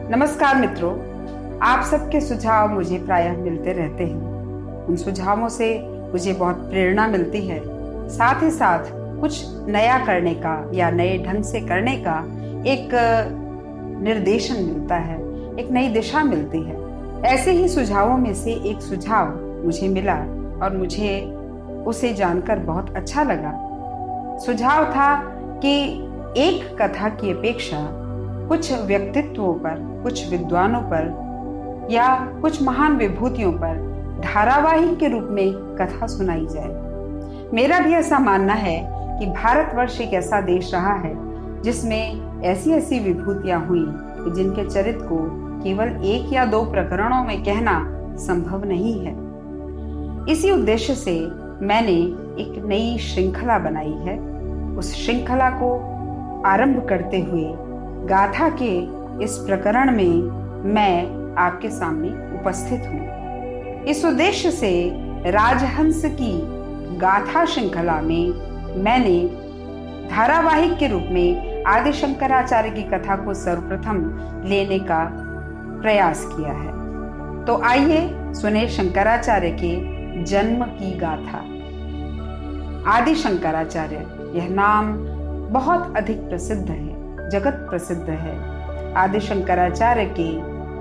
नमस्कार मित्रों, आप सबके सुझाव मुझे प्रायः मिलते रहते हैं। उन सुझावों से मुझे बहुत प्रेरणा मिलती है, साथ ही साथ कुछ नया करने का या नए ढंग से करने का एक निर्देशन मिलता है, एक नई दिशा मिलती है। ऐसे ही सुझावों में से एक सुझाव मुझे मिला और मुझे उसे जानकर बहुत अच्छा लगा। सुझाव था कि एक कथा की अपेक्षा कुछ व्यक्तित्वों पर, कुछ विद्वानों पर या कुछ महान विभूतियों पर धारावाहिक के रूप में कथा सुनाई जाए। मेरा भी ऐसा मानना है कि भारतवर्ष एक ऐसा देश रहा है जिसमें ऐसी ऐसी विभूतियां हुई कि जिनके चरित्र को केवल 1 या 2 प्रकरणों में कहना संभव नहीं है। इसी उद्देश्य से मैंने एक नई श्रृंखला बनाई है। उस श्रृंखला को आरंभ करते हुए गाथा के इस प्रकरण में मैं आपके सामने उपस्थित हूँ। इस उद्देश्य से राजहंस की गाथा श्रृंखला में मैंने धारावाहिक के रूप में आदि शंकराचार्य की कथा को सर्वप्रथम लेने का प्रयास किया है। तो आइए सुने शंकराचार्य के जन्म की गाथा। आदि शंकराचार्य, यह नाम बहुत अधिक प्रसिद्ध है, जगत प्रसिद्ध है। आदि शंकराचार्य के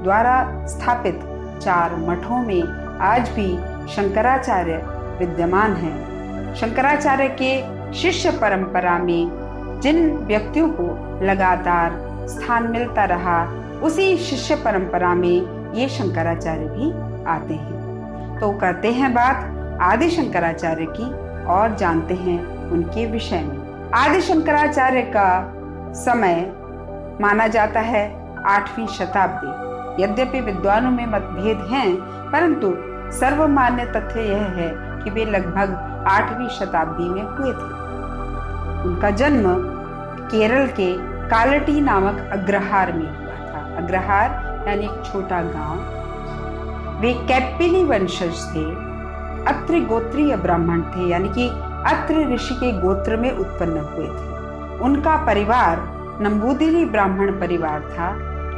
द्वारा स्थापित 4 मठों में आज भी शंकराचार्य विद्यमान हैं। शंकराचार्य के शिष्य परंपरा में जिन व्यक्तियों को लगातार स्थान मिलता रहा, उसी शिष्य परंपरा में ये शंकराचार्य भी आते हैं। तो करते हैं बात आदि शंकराचार्य की और जानते हैं उनके विषय में। आदि शंकराचार्य का समय माना जाता है 8वीं शताब्दी। यद्यपि विद्वानों में मतभेद हैं, परंतु सर्वमान्य तथ्य यह है कि वे लगभग 8वीं शताब्दी में हुए थे। उनका जन्म केरल के कालटी नामक अग्रहार में हुआ था। अग्रहार यानी एक छोटा गांव। वे कैपिली वंशज थे, अत्रि गोत्रीय ब्राह्मण थे, यानी कि अत्रि ऋषि के गोत्र में उत्पन्न हुए थे। उनका परिवार नंबूदिरी ब्राह्मण परिवार था,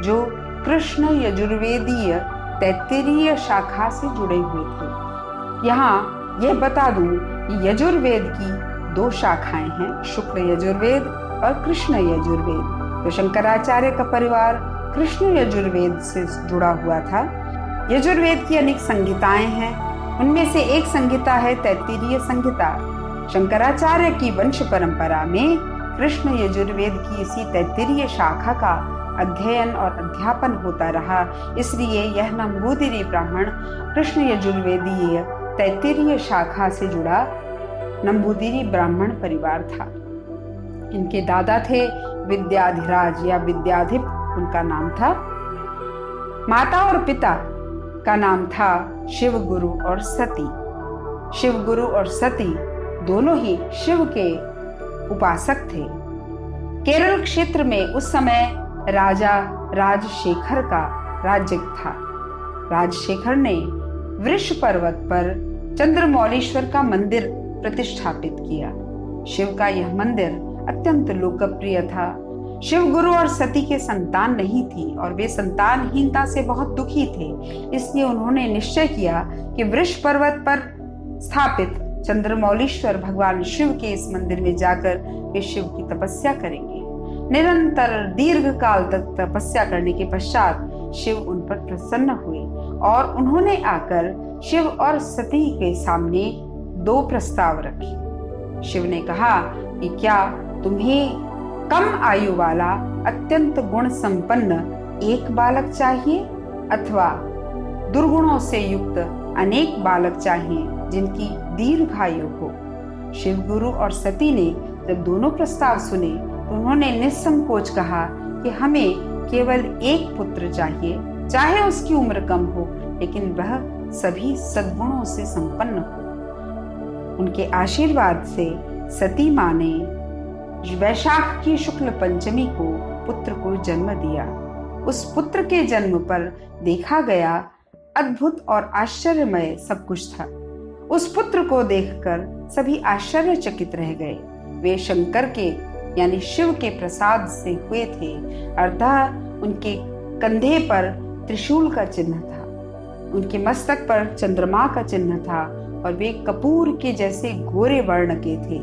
जो कृष्ण यजुर्वेदीय तैत्तिरीय शाखा से जुड़े हुए थे। यहाँ यह बता दूं कि यजुर्वेद की 2 शाखाएं हैं, शुक्ल यजुर्वेद और कृष्ण यजुर्वेद। तो शंकराचार्य का परिवार कृष्ण यजुर्वेद से जुड़ा हुआ था। यजुर्वेद की अनेक संहिताएं हैं, उनमें से एक संहिता है तैत्तिरीय संहिता। शंकराचार्य की वंश परंपरा में कृष्ण यजुर्वेद की इसी तैत्तिरीय शाखा का अध्ययन और अध्यापन होता रहा, इसलिए यह नंबूदिरी ब्राह्मण कृष्ण यजुर्वेदीय तैत्तिरीय शाखा से जुड़ा नंबूदिरी ब्राह्मण परिवार था। इनके दादा थे विद्याधिराज या विद्याधिप, उनका नाम था। माता और पिता का नाम था शिवगुरु और सती। शिवगुरु और सती दोनों ही शिव के उपासक थे। केरल क्षेत्र में उस समय राजा राजशेखर का राज्य था। राजशेखर ने वृष पर्वत पर चंद्रमौलीश्वर का मंदिर प्रतिष्ठापित किया। शिव का यह मंदिर अत्यंत लोकप्रिय था। शिव गुरु और सती के संतान नहीं थी और वे संतानहीनता से बहुत दुखी थे, इसलिए उन्होंने निश्चय किया कि वृष पर्वत पर स्थापित चंद्रमौलीश्वर भगवान शिव के इस मंदिर में जाकर वे शिव की तपस्या करेंगे। निरंतर दीर्घ काल तक तपस्या करने के पश्चात शिव उन पर प्रसन्न हुए और उन्होंने आकर शिव और सती के सामने 2 प्रस्ताव रखे। शिव ने कहा कि क्या तुम्हें कम आयु वाला अत्यंत गुण संपन्न एक बालक चाहिए अथवा दुर्गुणों से युक्त अनेक बालक चाहिए जिनकी दीर्घायु हो। शिव गुरु और सती ने जब दोनों प्रस्ताव सुने तो उन्होंने निस्संकोच कहा कि हमें केवल एक पुत्र चाहिए, चाहे उसकी उम्र कम हो, लेकिन वह सभी सद्गुणों से संपन्न हो। उनके आशीर्वाद से सती मां ने वैशाख की शुक्ल पंचमी को पुत्र को जन्म दिया। उस पुत्र के जन्म पर देखा गया अद्भुत और आश्चर्यमय सब कुछ था। उस पुत्र को देखकर सभी आश्चर्यचकित रह गए। वे शंकर के यानी शिव के प्रसाद से हुए थे, अर्थात उनके कंधे पर त्रिशूल का चिन्ह था, उनके मस्तक पर चंद्रमा का चिन्ह था और वे कपूर के जैसे गोरे वर्ण के थे।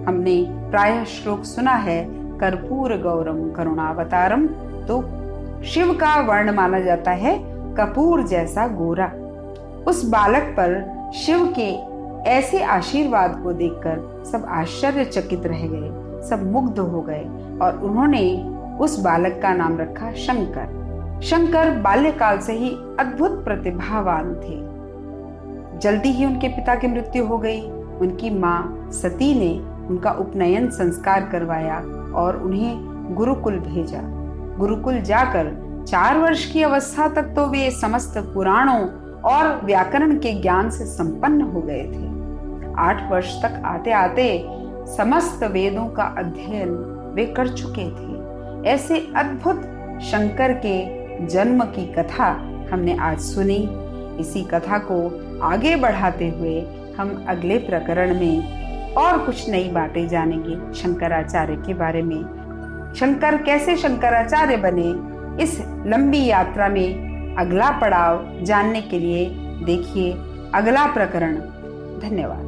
हमने प्रायः श्लोक सुना है, कर्पूर गौरम करुणावतारम, तो शिव का वर्ण माना जाता है कपूर जैसा गोरा। उस बालक पर शिव के ऐसे आशीर्वाद को देखकर सब आश्चर्यचकित रह गए, सब मुग्ध हो गए और उन्होंने उस बालक का नाम रखा शंकर। शंकर बाल्यकाल से ही अद्भुत प्रतिभावान थे। जल्दी ही उनके पिता की मृत्यु हो गई। उनकी माँ सती ने उनका उपनयन संस्कार करवाया और उन्हें गुरुकुल भेजा। गुरुकुल जाकर 4 वर्ष की अवस्था तक तो वे समस्त पुराणों और व्याकरण के ज्ञान से संपन्न हो गए थे। 8 वर्ष तक आते आते समस्त वेदों का अध्ययन वे कर चुके थे। ऐसे अद्भुत शंकर के जन्म की कथा हमने आज सुनी। इसी कथा को आगे बढ़ाते हुए हम अगले प्रकरण में और कुछ नई बातें जानेंगे शंकराचार्य के बारे में। शंकर कैसे शंकराचार्य बने, इस लंबी यात्रा में अगला पड़ाव जानने के लिए देखिए अगला प्रकरण। धन्यवाद।